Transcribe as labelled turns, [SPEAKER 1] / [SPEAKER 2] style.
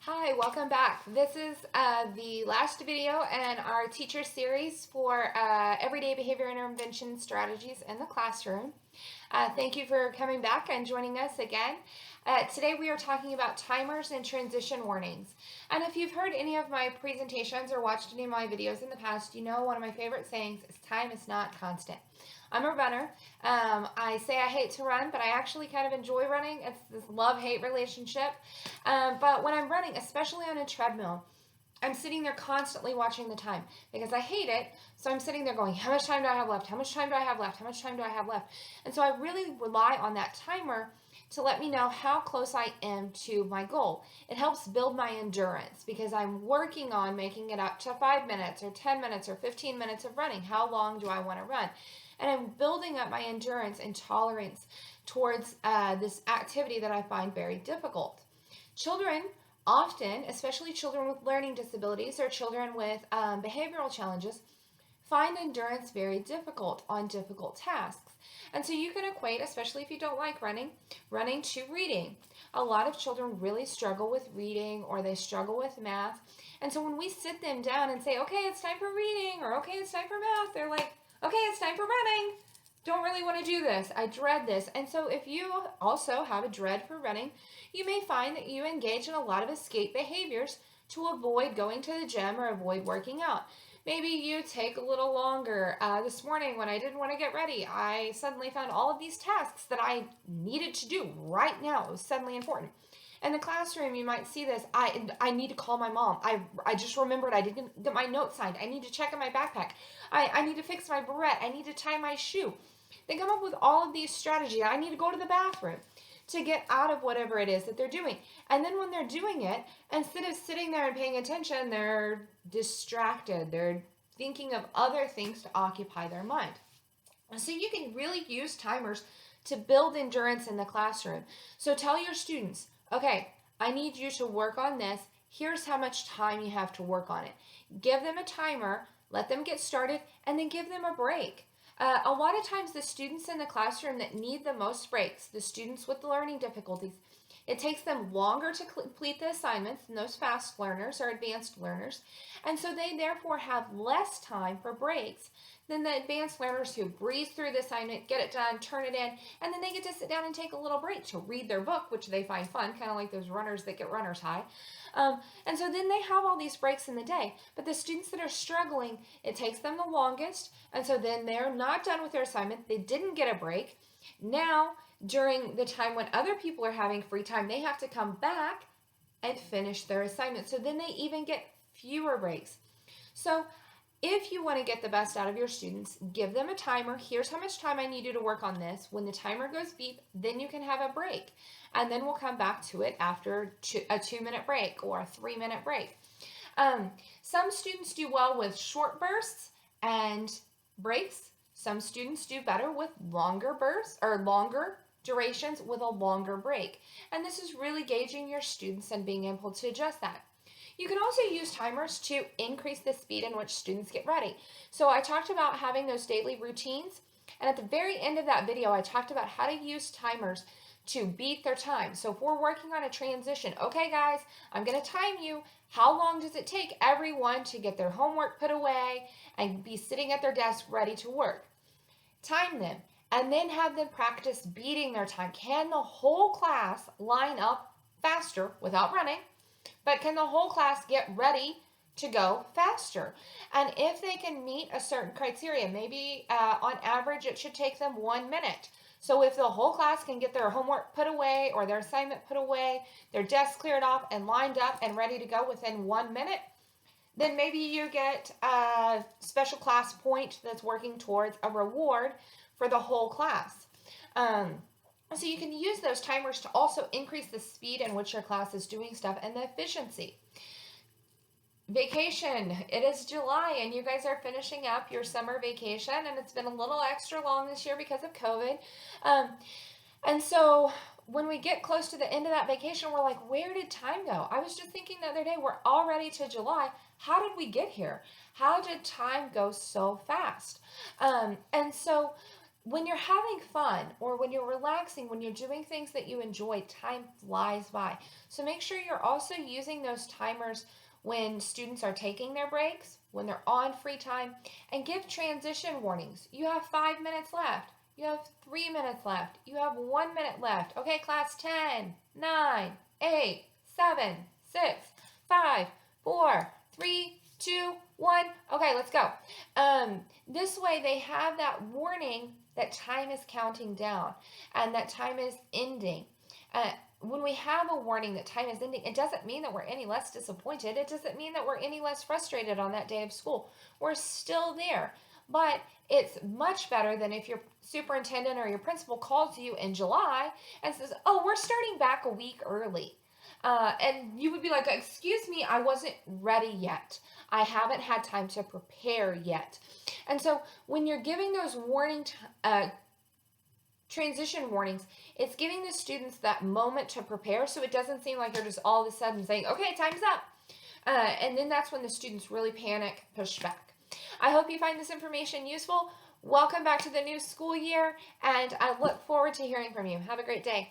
[SPEAKER 1] Hi, welcome back. This is the last video in our teacher series for everyday behavior intervention strategies in the classroom. Thank you for coming back and joining us again. Today we are talking about timers and transition warnings. And if you've heard any of my presentations or watched any of my videos in the past, you know one of my favorite sayings is time is not constant. I'm a runner. I say I hate to run, but I actually kind of enjoy running. It's this love-hate relationship. But when I'm running, especially on a treadmill, I'm sitting there constantly watching the time because I hate it. So I'm sitting there going, how much time do I have left? How much time do I have left? How much time do I have left? And so I really rely on that timer to let me know how close I am to my goal. It helps build my endurance because I'm working on making it up to 5 minutes or 10 minutes or 15 minutes of running. How long do I want to run? And I'm building up my endurance and tolerance towards this activity that I find very difficult. Children often, especially children with learning disabilities or children with behavioral challenges, find endurance very difficult on difficult tasks. And so you can equate, especially if you don't like running to reading. A lot of children really struggle with reading or they struggle with math. And so when we sit them down and say, okay, it's time for reading or okay, it's time for math, they're like, okay, it's time for running. Don't really want to do this. I dread this. And so if you also have a dread for running, you may find that you engage in a lot of escape behaviors to avoid going to the gym or avoid working out. Maybe you take a little longer. This morning when I didn't want to get ready, I suddenly found all of these tasks that I needed to do right now. It was suddenly important. In the classroom, you might see this. I need to call my mom. I just remembered I didn't get my notes signed. I need to check in my backpack. I need to fix my barrette. I need to tie my shoe. They come up with all of these strategies. I need to go to the bathroom to get out of whatever it is that they're doing. And then when they're doing it, instead of sitting there and paying attention, they're distracted. They're thinking of other things to occupy their mind. So you can really use timers to build endurance in the classroom. So tell your students, okay, I need you to work on this. Here's how much time you have to work on it. Give them a timer, let them get started, and then give them a break. A lot of times the students in the classroom that need the most breaks, the students with the learning difficulties, it takes them longer to complete the assignments than those fast learners or advanced learners. And so they therefore have less time for breaks than the advanced learners who breeze through the assignment, get it done, turn it in, and then they get to sit down and take a little break to read their book, which they find fun, kind of like those runners that get runner's high. And so then they have all these breaks in the day. But the students that are struggling, it takes them the longest. And so then they're not done with their assignment. They didn't get a break. Now, during the time when other people are having free time, they have to come back and finish their assignment. So then they even get fewer breaks. So if you want to get the best out of your students, give them a timer. Here's how much time I need you to work on this. When the timer goes beep, then you can have a break. And then we'll come back to it after a 2-minute break or a 3-minute break. Some students do well with short bursts and breaks. Some students do better with longer bursts or longer durations with a longer break. And this is really gauging your students and being able to adjust that. You can also use timers to increase the speed in which students get ready. So I talked about having those daily routines, and at the very end of that video, I talked about how to use timers to beat their time. So if we're working on a transition, okay guys, I'm going to time you. How long does it take everyone to get their homework put away and be sitting at their desk ready to work? Time them, and then have them practice beating their time. Can the whole class line up faster without running? But can the whole class get ready to go faster? And if they can meet a certain criteria, maybe on average it should take them 1 minute. So if the whole class can get their homework put away or their assignment put away, their desk cleared off and lined up and ready to go within 1 minute, then maybe you get a special class point that's working towards a reward for the whole class. So you can use those timers to also increase the speed in which your class is doing stuff and the efficiency. Vacation. It is July and you guys are finishing up your summer vacation, and it's been a little extra long this year because of COVID. And so when we get close to the end of that vacation, we're like, where did time go? I was just thinking the other day, we're already to July. How did we get here? How did time go so fast? And so when you're having fun or when you're relaxing, when you're doing things that you enjoy, time flies by. So make sure you're also using those timers when students are taking their breaks, when they're on free time, and give transition warnings. You have 5 minutes left. You have 3 minutes left. You have 1 minute left. Okay, class, 10, 9, 8, 7, 6, 5, 4, 3, 2, 1. Okay, let's go. This way they have that warning that time is counting down and that time is ending. When we have a warning that time is ending, it doesn't mean that we're any less disappointed. It doesn't mean that we're any less frustrated on that day of school. We're still there. But it's much better than if your superintendent or your principal calls you in July and says, oh, we're starting back a week early. And you would be like, excuse me, I wasn't ready yet. I haven't had time to prepare yet. And so when you're giving those transition warnings, it's giving the students that moment to prepare, so it doesn't seem like you're just all of a sudden saying, okay, time's up. And then that's when the students really panic, push back. I hope you find this information useful. Welcome back to the new school year, and I look forward to hearing from you. Have a great day.